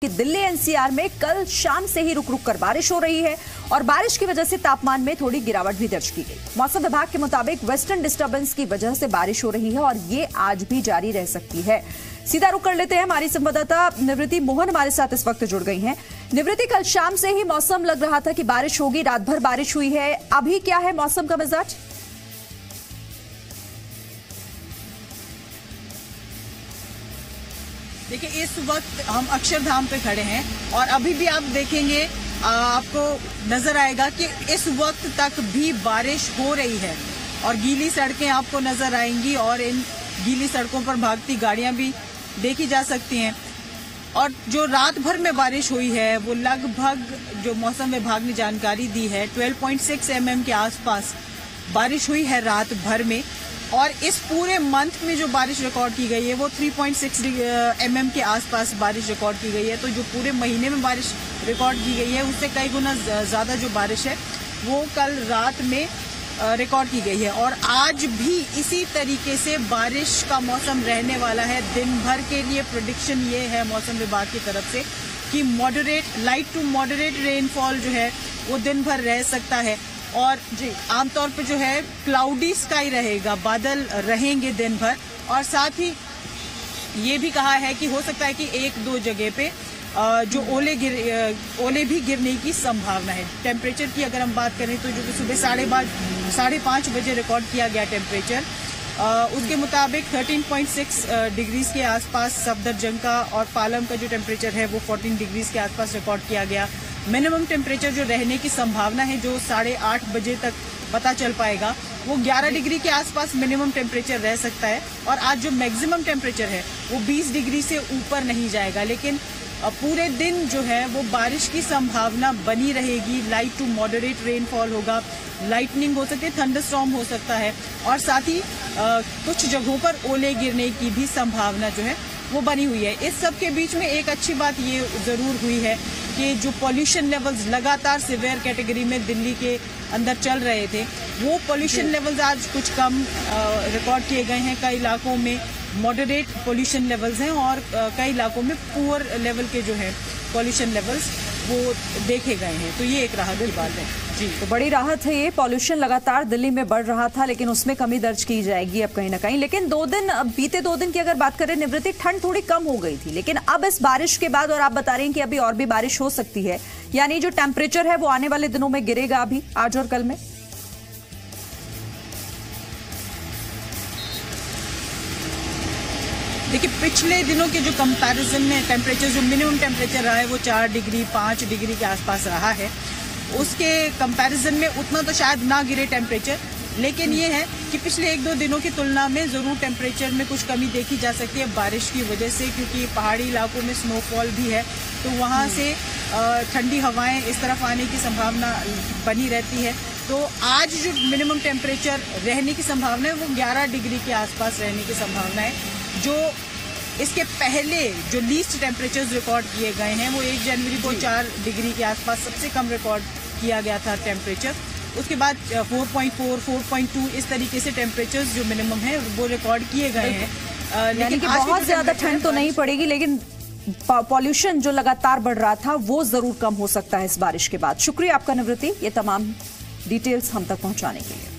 कि दिल्ली एनसीआर में कल शाम से ही रुक रुक कर बारिश हो रही है और बारिश की वजह से तापमान में थोड़ी गिरावट भी दर्ज की गई। मौसम विभाग के मुताबिक वेस्टर्न डिस्टर्बेंस की वजह से बारिश हो रही है और ये आज भी जारी रह सकती है। सीधा रुक कर लेते हैं, हमारी संवाददाता निवृत्ति मोहन हमारे साथ इस वक्त जुड़ गई हैं। निवृत्ति, कल शाम से ही मौसम लग रहा था कि बारिश होगी, रात भर बारिश हुई है, अभी क्या है मौसम का मिजाज? देखिए, इस वक्त हम अक्षरधाम पे खड़े हैं और अभी भी आप देखेंगे, आपको नजर आएगा कि इस वक्त तक भी बारिश हो रही है और गीली सड़कें आपको नजर आएंगी और इन गीली सड़कों पर भागती गाड़ियां भी देखी जा सकती हैं। और जो रात भर में बारिश हुई है वो लगभग, जो मौसम विभाग ने जानकारी दी है, 12.6 mm के आसपास बारिश हुई है रात भर में। और इस पूरे मंथ में जो बारिश रिकॉर्ड की गई है वो 3.6 mm के आसपास बारिश रिकॉर्ड की गई है। तो जो पूरे महीने में बारिश रिकॉर्ड की गई है उससे कई गुना ज़्यादा जो बारिश है वो कल रात में रिकॉर्ड की गई है। और आज भी इसी तरीके से बारिश का मौसम रहने वाला है। दिन भर के लिए प्रेडिक्शन ये है मौसम विभाग की तरफ से कि लाइट टू मॉडरेट रेनफॉल जो है वो दिन भर रह सकता है। और जी, आमतौर पे जो है क्लाउडी स्काई रहेगा, बादल रहेंगे दिन भर। और साथ ही ये भी कहा है कि हो सकता है कि एक दो जगह पे जो ओले भी गिरने की संभावना है। टेम्परेचर की अगर हम बात करें तो जो कि सुबह 5:30 बजे रिकॉर्ड किया गया टेम्परेचर, उसके मुताबिक 13.6 डिग्रीज के आसपास सफदरजंग का और पालम का जो टेम्परेचर है वो 14 डिग्रीज के आसपास रिकॉर्ड किया गया। मिनिमम टेम्परेचर जो रहने की संभावना है, जो 8:30 बजे तक पता चल पाएगा, वो 11 डिग्री के आसपास मिनिमम टेम्परेचर रह सकता है। और आज जो मैक्सिमम टेम्परेचर है वो 20 डिग्री से ऊपर नहीं जाएगा। लेकिन पूरे दिन जो है वो बारिश की संभावना बनी रहेगी। लाइट टू मॉडरेट रेनफॉल होगा, लाइटनिंग हो सकती है, थंडरस्टॉर्म हो सकता है और साथ ही कुछ जगहों पर ओले गिरने की भी संभावना जो है वो बनी हुई है। इस सब के बीच में एक अच्छी बात ये जरूर हुई है कि जो पॉल्यूशन लेवल्स लगातार सीवियर कैटेगरी में दिल्ली के अंदर चल रहे थे, वो पॉल्यूशन लेवल्स आज कुछ कम रिकॉर्ड किए गए हैं। कई इलाकों में मॉडरेट पॉल्यूशन लेवल्स हैं और कई इलाकों में पुअर लेवल के जो है पॉल्यूशन लेवल्स वो देखे गए हैं। तो ये एक राहत की बात है जी। तो बड़ी राहत है ये। पॉल्यूशन लगातार दिल्ली में बढ़ रहा था लेकिन उसमें कमी दर्ज की जाएगी अब कहीं ना कहीं। लेकिन बीते 2 दिन की अगर बात करें निवृत्ति, ठंड थोड़ी कम हो गई थी, लेकिन अब इस बारिश के बाद, और आप बता रहे हैं कि अभी और भी बारिश हो सकती है, यानी जो टेम्परेचर है वो आने वाले दिनों में गिरेगा अभी आज और कल में। देखिए, पिछले दिनों के जो कंपैरिजन में टेम्परेचर, जो मिनिमम टेम्परेचर रहा है वो 4 डिग्री 5 डिग्री के आसपास रहा है। उसके कंपैरिजन में उतना तो शायद ना गिरे टेम्परेचर, लेकिन ये है कि पिछले 1-2 दिनों की तुलना में ज़रूर टेम्परेचर में कुछ कमी देखी जा सकती है बारिश की वजह से, क्योंकि पहाड़ी इलाकों में स्नोफॉल भी है तो वहाँ से ठंडी हवाएं इस तरफ आने की संभावना बनी रहती है। तो आज जो मिनिमम टेम्परेचर रहने की संभावना है वो 11 डिग्री के आसपास रहने की संभावना है। जो इसके पहले जो लीस्ट टेम्परेचर्स रिकॉर्ड किए गए हैं वो 1 जनवरी को 4 डिग्री के आसपास सबसे कम रिकॉर्ड किया गया था टेम्परेचर। उसके बाद 4.4, 4.2 इस तरीके से टेम्परेचर्स जो मिनिमम है वो रिकॉर्ड किए गए हैं। लेकिन बहुत ज्यादा ठंड तो नहीं पड़ेगी, लेकिन पॉल्यूशन जो लगातार बढ़ रहा था वो जरूर कम हो सकता है इस बारिश के बाद। शुक्रिया आपका निवृत्ति, ये तमाम डिटेल्स हम तक पहुंचाने के लिए।